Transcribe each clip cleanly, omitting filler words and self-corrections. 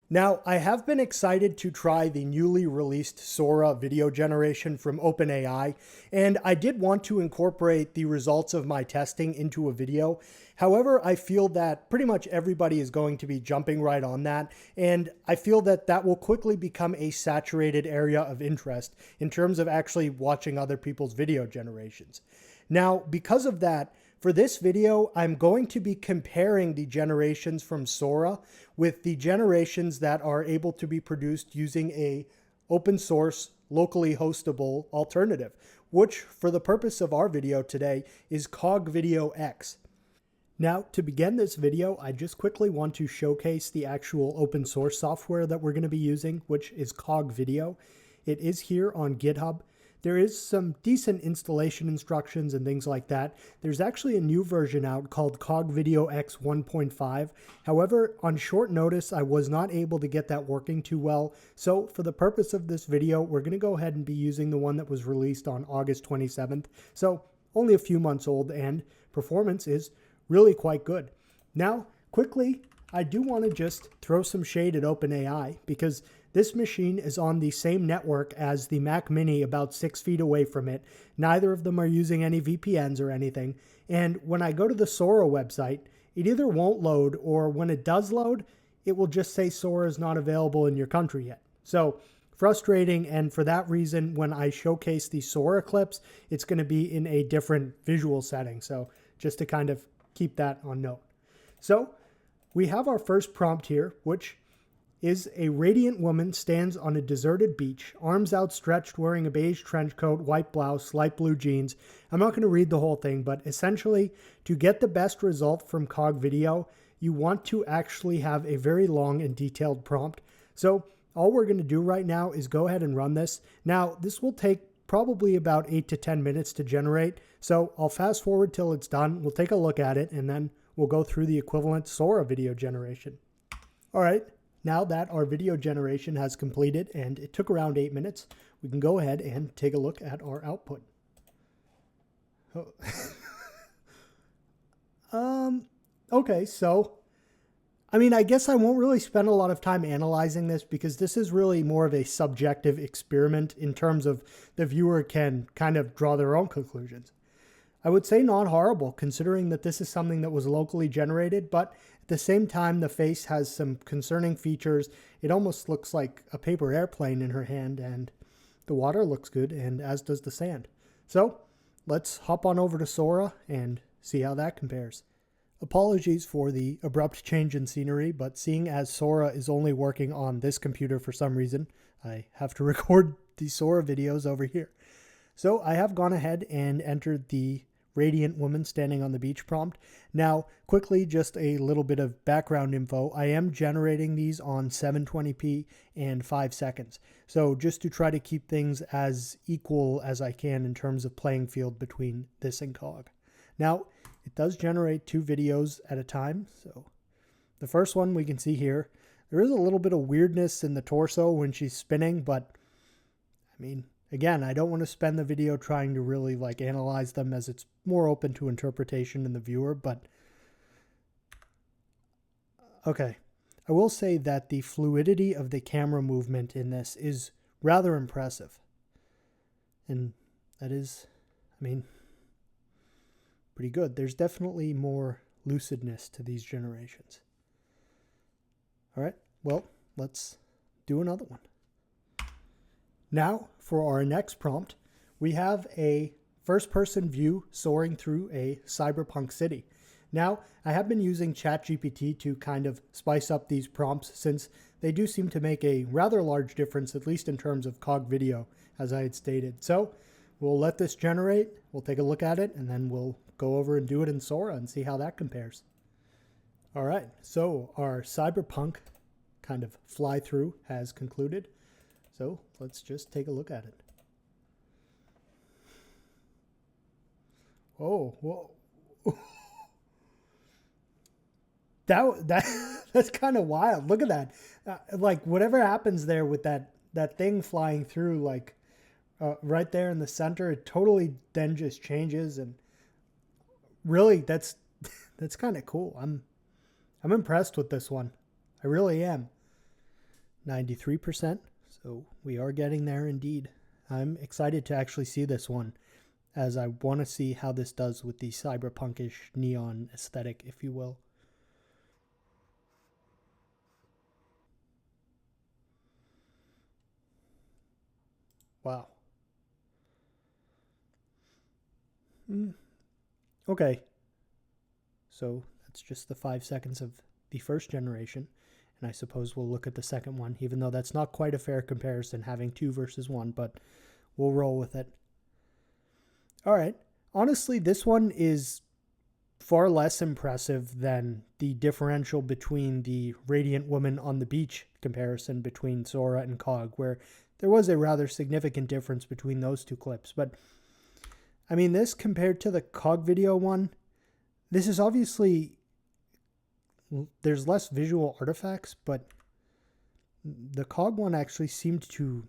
Now, I have been excited to try the newly released Sora video generation from OpenAI, and I did want to incorporate the results of my testing into a video. However, I feel that pretty much everybody is going to be jumping right on that, and I feel that that will quickly become a saturated area of interest in terms of actually watching other people's video generations. Now, because of that, for this video, I'm going to be comparing the generations from Sora with the generations that are able to be produced using a open source, locally hostable alternative, which for the purpose of our video today is CogVideo X. Now, to begin this video, I just quickly want to showcase the actual open source software that we're going to be using, which is CogVideo. It is here on GitHub. There is some decent installation instructions and things like that. There's actually a new version out called CogVideo X 1.5. However, on short notice, I was not able to get that working too well. So for the purpose of this video, we're going to go ahead and be using the one that was released on August 27th. So only a few months old, and performance is really quite good. Now, quickly, I do want to just throw some shade at OpenAI because this machine is on the same network as the Mac Mini, about 6 feet away from it. Neither of them are using any VPNs or anything. And when I go to the Sora website, it either won't load, or when it does load, it will just say Sora is not available in your country yet. So frustrating, and for that reason, when I showcase the Sora clips, it's going to be in a different visual setting. So just to kind of keep that on note. So we have our first prompt here, which is a radiant woman stands on a deserted beach, arms outstretched, wearing a beige trench coat, white blouse, light blue jeans. I'm not going to read the whole thing, but essentially, to get the best result from CogVideo, you want to actually have a very long and detailed prompt. So all we're going to do right now is go ahead and run this. Now, this will take probably about 8 to 10 minutes to generate. So I'll fast forward till it's done. We'll take a look at it, and then we'll go through the equivalent Sora video generation. All right. Now that our video generation has completed, and it took around 8 minutes, we can go ahead and take a look at our output. Okay, so, I guess I won't really spend a lot of time analyzing this because this is really more of a subjective experiment in terms of the viewer can kind of draw their own conclusions. I would say not horrible, considering that this is something that was locally generated, but at the same time, the face has some concerning features. It almost looks like a paper airplane in her hand, and the water looks good, and as does the sand. So let's hop on over to Sora and see how that compares. Apologies for the abrupt change in scenery, but seeing as Sora is only working on this computer for some reason, I have to record the Sora videos over here. So I have gone ahead and entered the radiant woman standing on the beach prompt. Now, quickly, just a little bit of background info. I am generating these on 720p and 5 seconds. So just to try to keep things as equal as I can in terms of playing field between this and Cog. Now, it does generate 2 videos at a time. So the first one we can see here, there is a little bit of weirdness in the torso when she's spinning, but again, I don't want to spend the video trying to really analyze them, as it's more open to interpretation in the viewer, but okay. I will say that the fluidity of the camera movement in this is rather impressive. And that is, pretty good. There's definitely more lucidness to these generations. All right, well, let's do another one. Now, for our next prompt, we have a first-person view soaring through a cyberpunk city. Now, I have been using ChatGPT to kind of spice up these prompts since they do seem to make a rather large difference, at least in terms of CogVideo, as I had stated. So we'll let this generate, we'll take a look at it, and then we'll go over and do it in Sora and see how that compares. All right, so our cyberpunk kind of fly-through has concluded. So let's just take a look at it. Whoa. That's kind of wild. Look at that. Whatever happens there with that thing flying through, right there in the center, it totally then just changes, and really that's kind of cool. I'm impressed with this one. I really am. 93%. So we are getting there indeed. I'm excited to actually see this one, as I want to see how this does with the cyberpunkish neon aesthetic, if you will. Wow. Okay. So that's just the 5 seconds of the first generation. And I suppose we'll look at the second one, even though that's not quite a fair comparison having 2 versus 1, but we'll roll with it. All right. Honestly, this one is far less impressive than the differential between the Radiant Woman on the Beach comparison between Sora and Cog, where there was a rather significant difference between those two clips. But, I mean, this compared to the CogVideo one, this is obviously, there's less visual artifacts, but the Cog one actually seemed to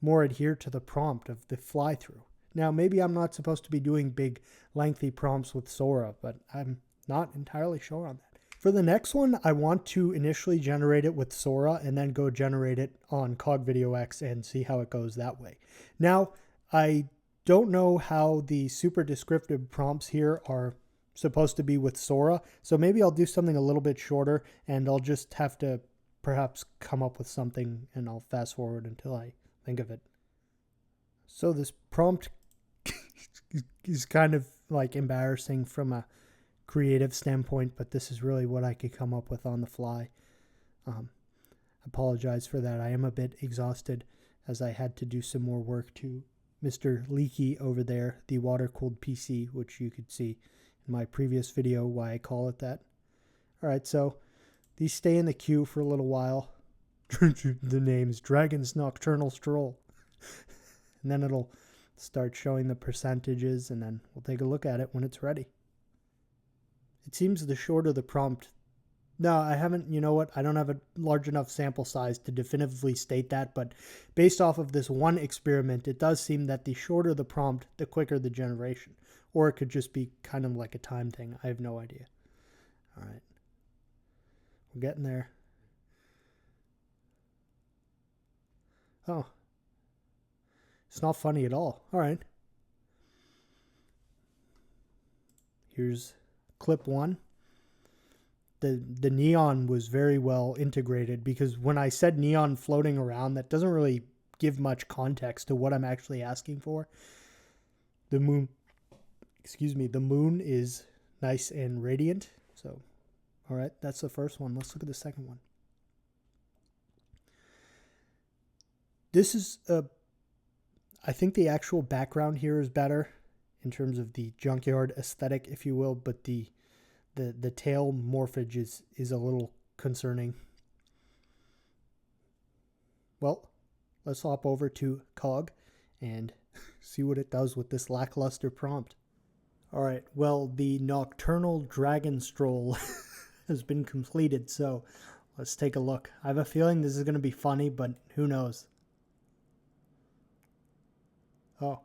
more adhere to the prompt of the fly-through. Now, maybe I'm not supposed to be doing big, lengthy prompts with Sora, but I'm not entirely sure on that. For the next one, I want to initially generate it with Sora and then go generate it on CogVideo X and see how it goes that way. Now, I don't know how the super descriptive prompts here are supposed to be with Sora, so maybe I'll do something a little bit shorter and I'll just have to perhaps come up with something and I'll fast forward until I think of it. So this prompt is kind of like embarrassing from a creative standpoint, but this is really what I could come up with on the fly. Apologize for that. I am a bit exhausted as I had to do some more work to Mr. Leaky over there, the water-cooled PC, which you could see in my previous video why I call it that. All right, so these stay in the queue for a little while. The name's Dragon's Nocturnal Stroll. And then it'll start showing the percentages, and then we'll take a look at it when it's ready. It seems the shorter the prompt... No, I haven't, you know what? I don't have a large enough sample size to definitively state that, but based off of this one experiment, it does seem that the shorter the prompt, the quicker the generation. Or it could just be kind of like a time thing. I have no idea. All right. We're getting there. Oh. It's not funny at all. All right. Here's clip 1. The neon was very well integrated, because when I said neon floating around, that doesn't really give much context to what I'm actually asking for. The moon, the moon is nice and radiant. So, all right, that's the first one. Let's look at the second one. This is I think the actual background here is better in terms of the junkyard aesthetic, if you will, but the tail morphage is a little concerning. Well, let's hop over to Cog and see what it does with this lackluster prompt. All right, well, the Nocturnal Dragon Stroll has been completed, so let's take a look. I have a feeling this is going to be funny, but who knows? Oh.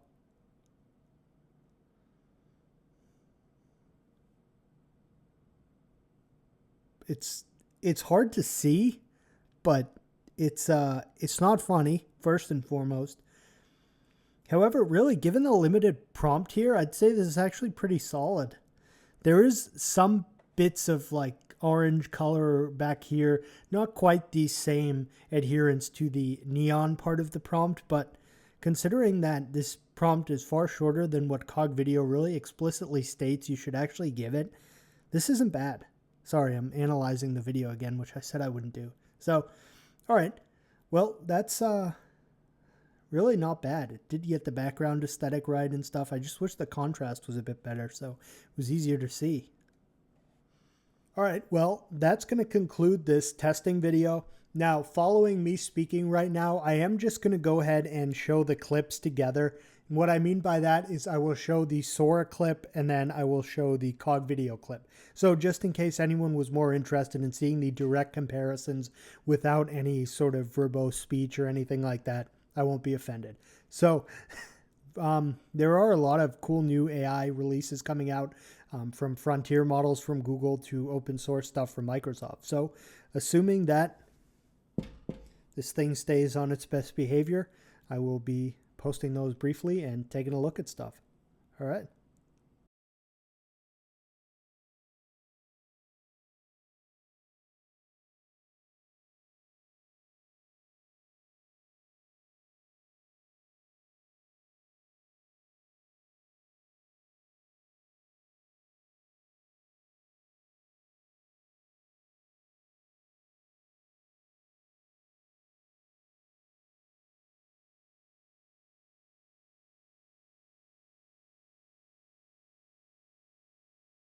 It's hard to see, but it's not funny, first and foremost. However, really, given the limited prompt here, I'd say this is actually pretty solid. There is some bits of like orange color back here, not quite the same adherence to the neon part of the prompt, but considering that this prompt is far shorter than what CogVideo really explicitly states you should actually give it, this isn't bad. Sorry, I'm analyzing the video again, which I said I wouldn't do. So, all right. Well, that's really not bad. It did get the background aesthetic right and stuff. I just wish the contrast was a bit better, so it was easier to see. All right, well, that's going to conclude this testing video. Now, following me speaking right now, I am just going to go ahead and show the clips together. And what I mean by that is I will show the Sora clip and then I will show the CogVideo clip. So just in case anyone was more interested in seeing the direct comparisons without any sort of verbose speech or anything like that, I won't be offended. So there are a lot of cool new AI releases coming out, from frontier models from Google to open source stuff from Microsoft. So assuming that this thing stays on its best behavior, I will be posting those briefly and taking a look at stuff. All right.